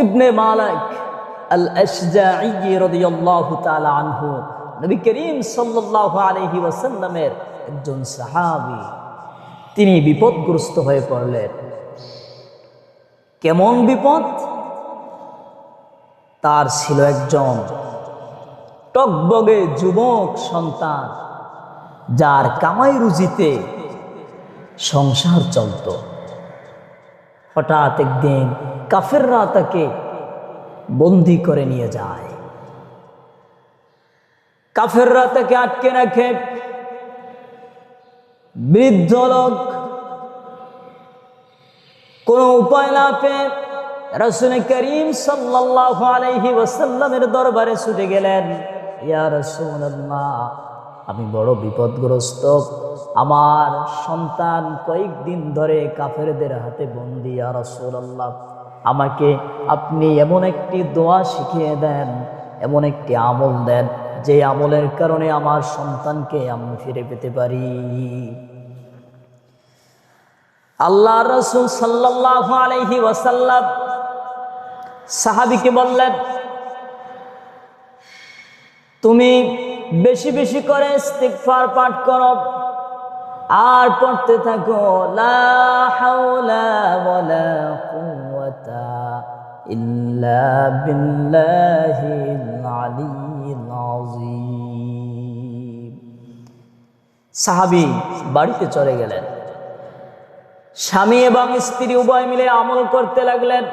ইবনে মালিক আল আশজাঈ রাদিয়াল্লাহু তাআলা আনহু নবী করিম সাল্লাল্লাহু আলাইহি ওয়াসাল্লামের একজন সাহাবী। তিনি বিপদগ্রস্ত হয়ে পড়লেন। কেমন বিপদ? তার ছিল একজন টকবগে যুবক সন্তান, যার কামাই রুজিতে সংসার চলত। হঠাৎ একদিন কাফেররা তাকে বন্দী করে নিয়ে যায়। কাফেররা তাকে আটকে রাখে। বৃদ্ধ লোক কোনো উপায় না পেয়ে রাসূল করিম সাল্লাল্লাহু আলাইহি ওয়াসাল্লামের দরবারে ছুটে গেলেন। ইয়া রাসূলুল্লাহ, আমি বড় বিপদগ্রস্ত। আমার সন্তান কয়েকদিন ধরে কাফেরদের হাতে বন্দী। ইয়া রাসূলুল্লাহ, আমাকে আপনি এমন একটি দোয়া শিখিয়ে দেন, এমন একটি আমল দেন, যে আমলের কারণে আমার সন্তানকে আমি ফিরে পেতে পারি। আল্লাহ রাসূল সাল্লাল্লাহু আলাইহি ওয়াসাল্লাম সাহাবীকে বললেন, তুমি বেশি বেশি করে ইস্তিগফার পাঠ করো আর পড়তে থাকো, লা হাওলা ওয়ালা কুওয়াতা ইল্লা বিল্লাহিল আলিয়্যিল আযীম। সাহাবী বাড়িতে চলে গেলেন। স্বামী এবং স্ত্রী উভয় মিলে আমল করতে লাগলেন।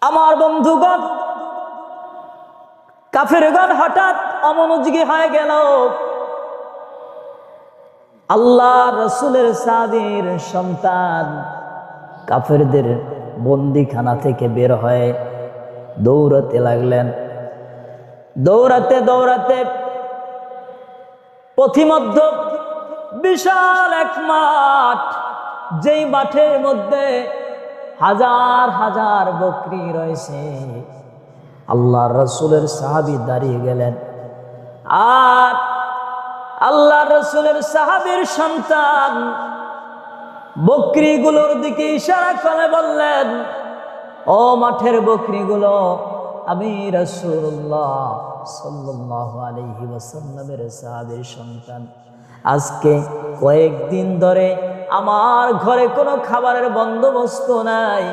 আমার বন্ধুগণ, কাফেরগণ হঠাৎ অমনোযোগী হয়ে গেল। আল্লাহ রাসূলের সাহাবীর সন্তান কাফেরদের বন্দিখানা থেকে বের হয়ে দৌড়াতে লাগলেন। দৌড়াতে দৌড়াতে পথিমধ্য বিশাল এক মাঠ, যেই মাঠের মধ্যে হাজার হাজার বকরি রয়েছে। আল্লাহ রাসূলের সাহাবী দাঁড়িয়ে গেলেন আর আল্লাহ রাসূলের সাহাবীর সন্তান বকরিগুলোর দিকে ইশারা করে বললেন, ও মাঠের বকরিগুলো, আমি রাসূলুল্লাহ সাল্লাল্লাহু আলাইহি ওয়াসাল্লামের সাহাবীর সন্তান। আজকে কয়েকদিন ধরে আমার ঘরে কোনো খাবারের বন্দোবস্ত নাই।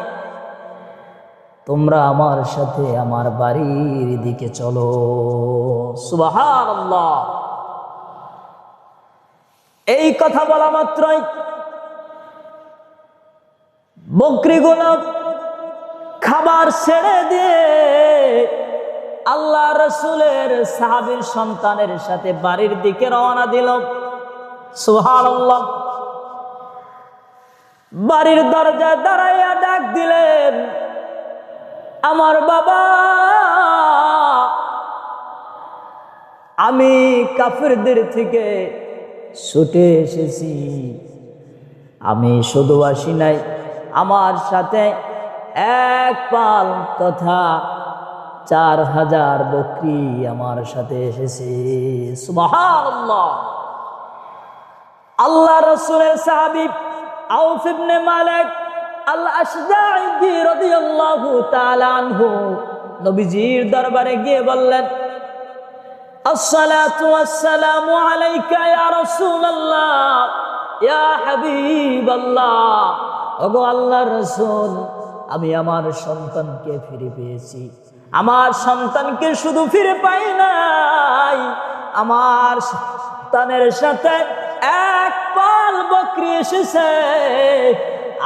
তোমরা আমার সাথে আমার বাড়ির দিকে চলো। সুবহানাল্লাহ। এই কথা বলা মাত্রই বকরিগুলো খাবার ছেড়ে দিয়ে আল্লাহ রাসূলের সাহাবীর সন্তানের সাথে বাড়ির দিকে রওনা দিল। সুবহানাল্লাহ। বাড়ির দরজায় দাঁড়াইয়া ডাক দিলেন, আমার বাবা, আমি কাফেরদের থেকে ছুটে এসেছি। আমি শুধু আসি নাই, আমার সাথে এক পাল তথা 4000 বকরি আমার সাথে এসেছে। সুবহানাল্লাহ। আল্লাহ রাসূলের সাহাবী আউফ ইবনে মালিক আল আশজাঈ রাদিয়াল্লাহু তাআলা আনহু নবীজির দরবারে গিয়ে বললেন, আসসালাতু ওয়াসসালামু আলাইকা ইয়া রাসূলুল্লাহ, ইয়া হাবিবাল্লাহ। ওগো আল্লাহর রাসূল, আমি আমার সন্তানকে ফিরে পেয়েছি। আমার সন্তানকে শুধু ফিরে পাই নাই, আমার সন্তানের সাথে এক পাল বকরি এসেছে।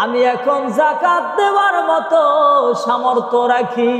আমি এখন যাকাত দেওয়ার মতো সামর্থ্য রাখি।